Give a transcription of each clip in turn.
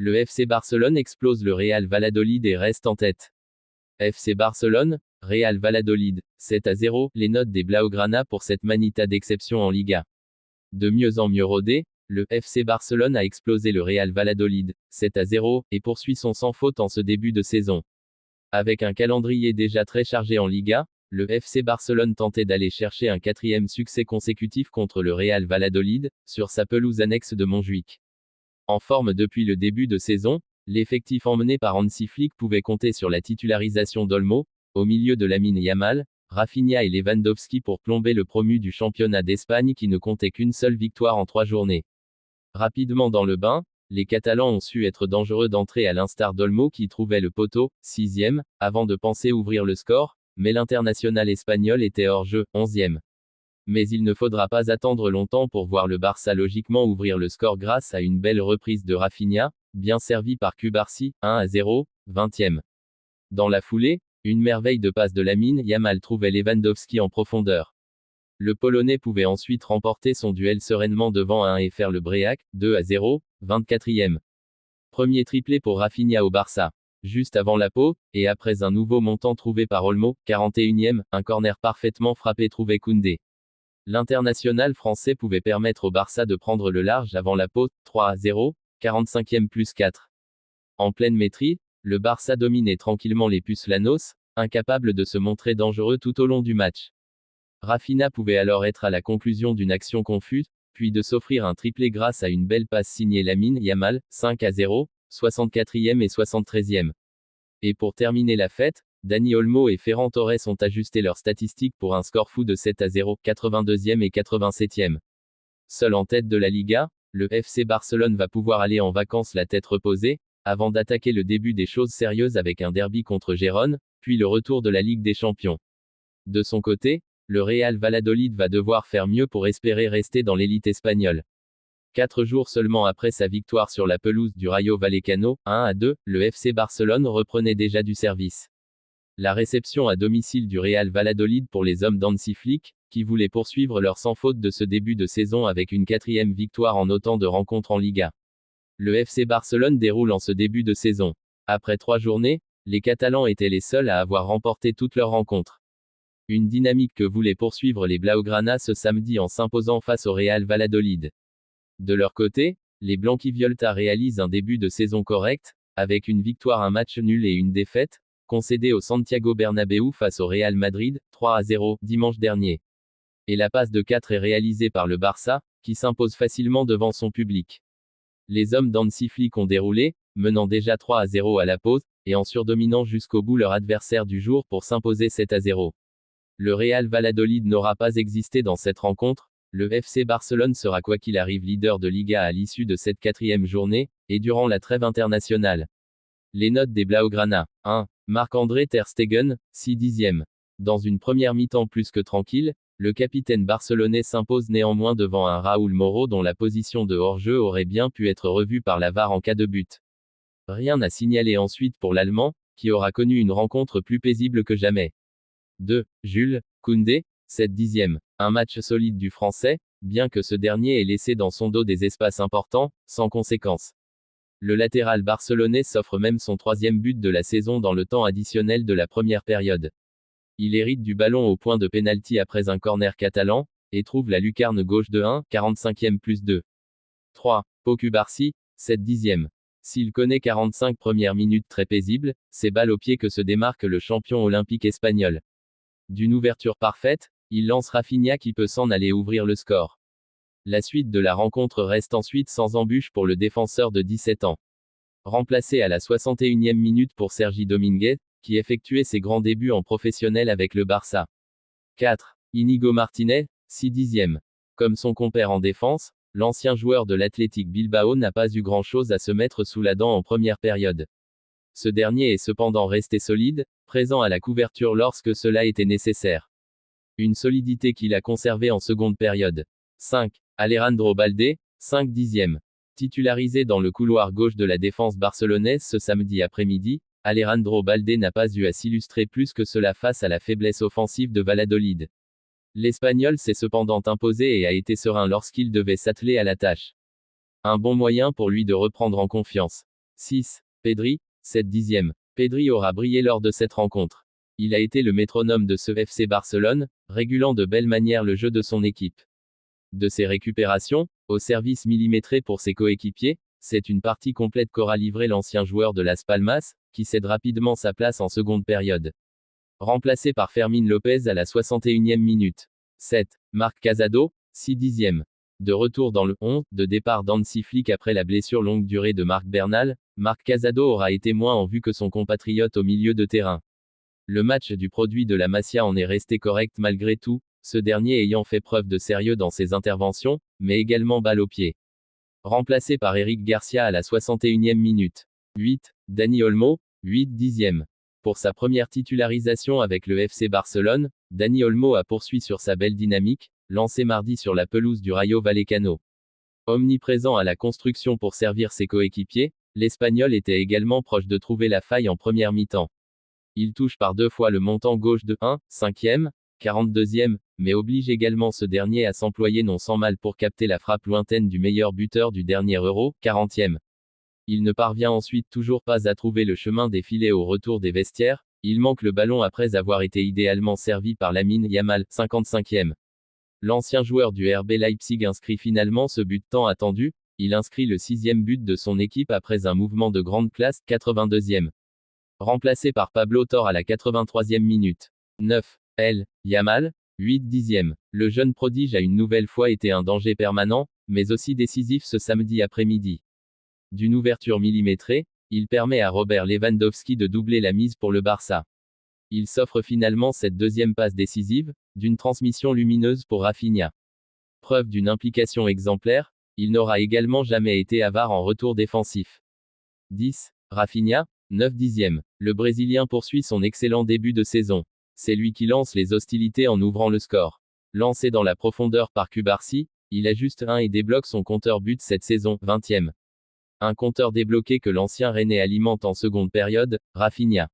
Le FC Barcelone explose le Real Valladolid et reste en tête. FC Barcelone, Real Valladolid, 7-0, les notes des Blaugrana pour cette manita d'exception en Liga. De mieux en mieux rodé, le FC Barcelone a explosé le Real Valladolid, 7-0, et poursuit son sans faute en ce début de saison. Avec un calendrier déjà très chargé en Liga, le FC Barcelone tentait d'aller chercher un 4e succès consécutif contre le Real Valladolid, sur sa pelouse annexe de Montjuïc. En forme depuis le début de saison, l'effectif emmené par Hansi Flick pouvait compter sur la titularisation d'Olmo, au milieu de Lamine Yamal, Rafinha et Lewandowski pour plomber le promu du championnat d'Espagne qui ne comptait qu'une seule victoire en 3 journées. Rapidement dans le bain, les Catalans ont su être dangereux d'entrée à l'instar d'Olmo qui trouvait le poteau, 6e, avant de penser ouvrir le score, mais l'international espagnol était hors jeu, 11e. Mais il ne faudra pas attendre longtemps pour voir le Barça logiquement ouvrir le score grâce à une belle reprise de Rafinha, bien servi par Cubarsí, 1-0, 20e. Dans la foulée, une merveille de passe de Lamine Yamal trouvait Lewandowski en profondeur. Le Polonais pouvait ensuite remporter son duel sereinement devant 1 et faire le Break, 2-0, 24e. Premier triplé pour Rafinha au Barça. Juste avant la pause, et après un nouveau montant trouvé par Olmo, 41e, un corner parfaitement frappé trouvait Koundé. L'international français pouvait permettre au Barça de prendre le large avant la pause, 3-0, 45e plus 4. En pleine maîtrise, le Barça dominait tranquillement les Pucelanos, incapable de se montrer dangereux tout au long du match. Rafinha pouvait alors être à la conclusion d'une action confuse, puis de s'offrir un triplé grâce à une belle passe signée Lamine Yamal, 5-0, 64e et 73e. Et pour terminer la fête, Dani Olmo et Ferran Torres ont ajusté leurs statistiques pour un score fou de 7-0, 82e et 87e. Seul en tête de la Liga, le FC Barcelone va pouvoir aller en vacances la tête reposée, avant d'attaquer le début des choses sérieuses avec un derby contre Gérone, puis le retour de la Ligue des Champions. De son côté, le Real Valladolid va devoir faire mieux pour espérer rester dans l'élite espagnole. 4 jours seulement après sa victoire sur la pelouse du Rayo Vallecano, 1-2, le FC Barcelone reprenait déjà du service. La réception à domicile du Real Valladolid pour les hommes d'Hansi Flick, qui voulaient poursuivre leur sans faute de ce début de saison avec une 4e victoire en autant de rencontres en Liga. Le FC Barcelone déroule en ce début de saison. Après 3 journées, les Catalans étaient les seuls à avoir remporté toutes leurs rencontres. Une dynamique que voulaient poursuivre les Blaugrana ce samedi en s'imposant face au Real Valladolid. De leur côté, les Blanquivioleta réalisent un début de saison correct, avec une victoire, un match nul et une défaite, concédée au Santiago Bernabéu face au Real Madrid, 3-0, dimanche dernier. Et la passe de 4 est réalisée par le Barça, qui s'impose facilement devant son public. Les hommes d'Hansi Flick ont déroulé, menant déjà 3-0 à la pause, et en surdominant jusqu'au bout leur adversaire du jour pour s'imposer 7-0. Le Real Valladolid n'aura pas existé dans cette rencontre, le FC Barcelone sera quoi qu'il arrive leader de Liga à l'issue de cette 4e journée, et durant la trêve internationale. Les notes des Blaugrana. 1. Marc-André Ter Stegen, 6/10e. Dans une première mi-temps plus que tranquille, le capitaine barcelonais s'impose néanmoins devant un Raúl Moro dont la position de hors-jeu aurait bien pu être revue par la VAR en cas de but. Rien à signaler ensuite pour l'Allemand, qui aura connu une rencontre plus paisible que jamais. 2. Jules Koundé, 7/10e. Un match solide du Français, bien que ce dernier ait laissé dans son dos des espaces importants, sans conséquence. Le latéral barcelonais s'offre même son 3e but de la saison dans le temps additionnel de la première période. Il hérite du ballon au point de pénalty après un corner catalan, et trouve la lucarne gauche de 1, 45e plus 2. 3. Pau Cubarsí, 7/10e. S'il connaît 45 premières minutes très paisibles, c'est balle au pied que se démarque le champion olympique espagnol. D'une ouverture parfaite, il lance Rafinha qui peut s'en aller ouvrir le score. La suite de la rencontre reste ensuite sans embûche pour le défenseur de 17 ans. Remplacé à la 61e minute pour Sergi Dominguez, qui effectuait ses grands débuts en professionnel avec le Barça. 4. Inigo Martinez, 6/10e. Comme son compère en défense, l'ancien joueur de l'Athletic Bilbao n'a pas eu grand-chose à se mettre sous la dent en première période. Ce dernier est cependant resté solide, présent à la couverture lorsque cela était nécessaire. Une solidité qu'il a conservée en seconde période. 5. Alejandro Balde, 5/10e. Titularisé dans le couloir gauche de la défense barcelonaise ce samedi après-midi, Alejandro Balde n'a pas eu à s'illustrer plus que cela face à la faiblesse offensive de Valladolid. L'Espagnol s'est cependant imposé et a été serein lorsqu'il devait s'atteler à la tâche. Un bon moyen pour lui de reprendre en confiance. 6. Pedri, 7 dixièmes. Pedri aura brillé lors de cette rencontre. Il a été le métronome de ce FC Barcelone, régulant de belle manière le jeu de son équipe. De ses récupérations, au service millimétré pour ses coéquipiers, c'est une partie complète qu'aura livré l'ancien joueur de Las Palmas, qui cède rapidement sa place en seconde période. Remplacé par Fermín López à la 61e minute. 7. Marc Casado, 6 dixièmes. De retour dans le 11 de départ d'Hansi Flick après la blessure longue durée de Marc Bernal, Marc Casado aura été moins en vue que son compatriote au milieu de terrain. Le match du produit de la Masia en est resté correct malgré tout, ce dernier ayant fait preuve de sérieux dans ses interventions, mais également balle au pied. Remplacé par Eric Garcia à la 61e minute. 8. Dani Olmo, 8 dixièmes. Pour sa première titularisation avec le FC Barcelone, Dani Olmo a poursuivi sur sa belle dynamique, lancé mardi sur la pelouse du Rayo Vallecano. Omniprésent à la construction pour servir ses coéquipiers, l'Espagnol était également proche de trouver la faille en première mi-temps. Il touche par 2 fois le montant gauche de 1/5e, 42e, mais oblige également ce dernier à s'employer non sans mal pour capter la frappe lointaine du meilleur buteur du dernier Euro, 40e. Il ne parvient ensuite toujours pas à trouver le chemin des filets au retour des vestiaires, il manque le ballon après avoir été idéalement servi par Lamine Yamal, 55e. L'ancien joueur du RB Leipzig inscrit finalement ce but tant attendu, il inscrit le 6e but de son équipe après un mouvement de grande classe, 82e. Remplacé par Pablo Torre à la 83e minute. 9. Yamal, 8 dixièmes. Le jeune prodige a une nouvelle fois été un danger permanent, mais aussi décisif ce samedi après-midi. D'une ouverture millimétrée, il permet à Robert Lewandowski de doubler la mise pour le Barça. Il s'offre finalement cette deuxième passe décisive, d'une transmission lumineuse pour Rafinha. Preuve d'une implication exemplaire, il n'aura également jamais été avare en retour défensif. 10. Rafinha, 9 dixièmes. Le Brésilien poursuit son excellent début de saison. C'est lui qui lance les hostilités en ouvrant le score. Lancé dans la profondeur par Cubarsí, il ajuste 1 et débloque son compteur but cette saison, 20e. Un compteur débloqué que l'ancien Rennais alimente en seconde période, Rafinha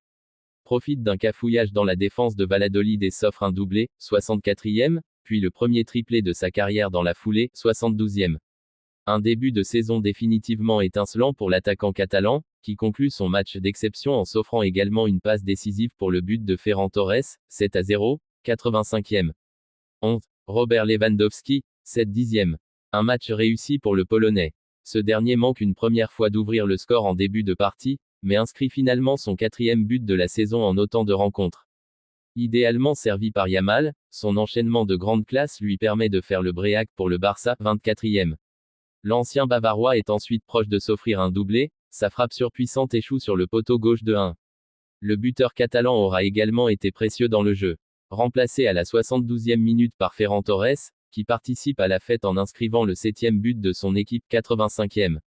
profite d'un cafouillage dans la défense de Valladolid et s'offre un doublé, 64e, puis le premier triplé de sa carrière dans la foulée, 72e. Un début de saison définitivement étincelant pour l'attaquant catalan, qui conclut son match d'exception en s'offrant également une passe décisive pour le but de Ferran Torres, 7-0, 85e. 11. Robert Lewandowski, 7 dixièmes. Un match réussi pour le Polonais. Ce dernier manque une première fois d'ouvrir le score en début de partie, mais inscrit finalement son 4e but de la saison en autant de rencontres. Idéalement servi par Yamal, son enchaînement de grande classe lui permet de faire le break pour le Barça, 24e. L'ancien Bavarois est ensuite proche de s'offrir un doublé, sa frappe surpuissante échoue sur le poteau gauche de 1. Le buteur catalan aura également été précieux dans le jeu. Remplacé à la 72e minute par Ferran Torres, qui participe à la fête en inscrivant le 7e but de son équipe, 85e.